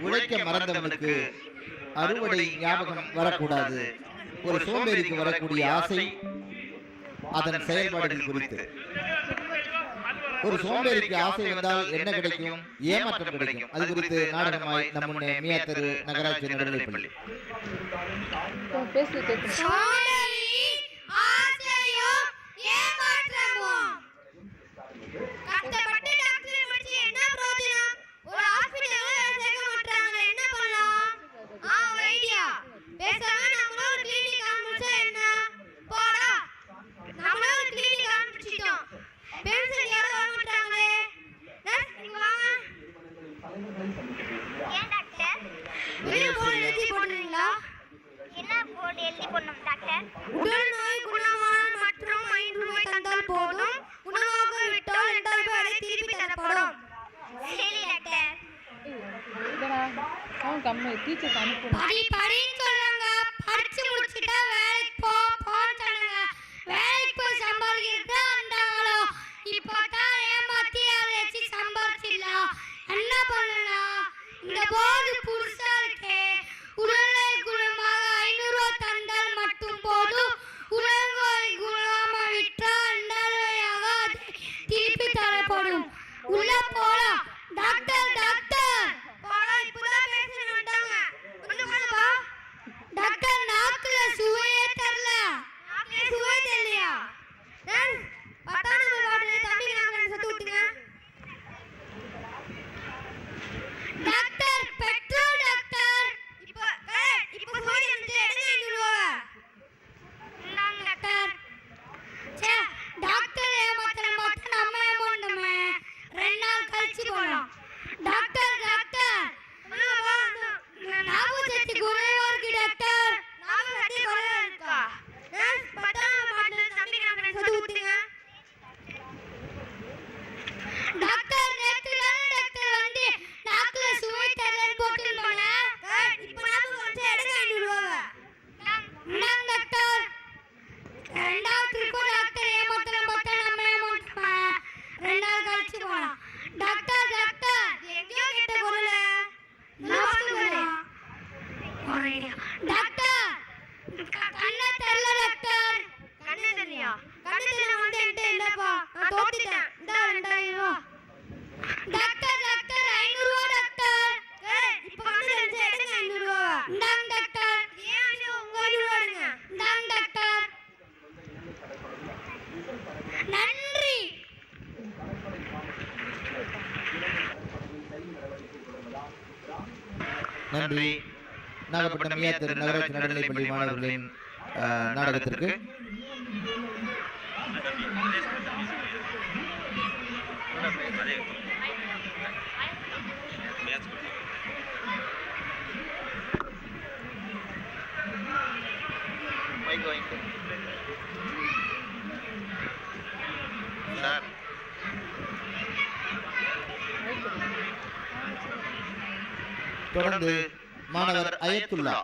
உழைக்க மறந்தவனுக்கு அறுவடை ஞாபகம் வரக்கூடாது. ஒரு சோம்பேறிக்கு வரக்கூடிய ஆசை அதன் செயல்பாடுகள் குறித்து. ஒரு சோம்பேறிக்கு ஆசை வந்தால் என்ன கிடைக்கும்? ஏமாற்றம் கிடைக்கும். அது குறித்து நாடகமாய் நம்முன்னே மியாத்தரு நகராட்சி நடுநிலைப்பள்ளி. நன்றி. நாகப்பட்டினம் மியாத்தரு நகராட்சி நடுநிலைப்பள்ளி மாணவர்களின் நாடகத்திற்கு தொடர்ந்து மாணவர் அயத்துல்லா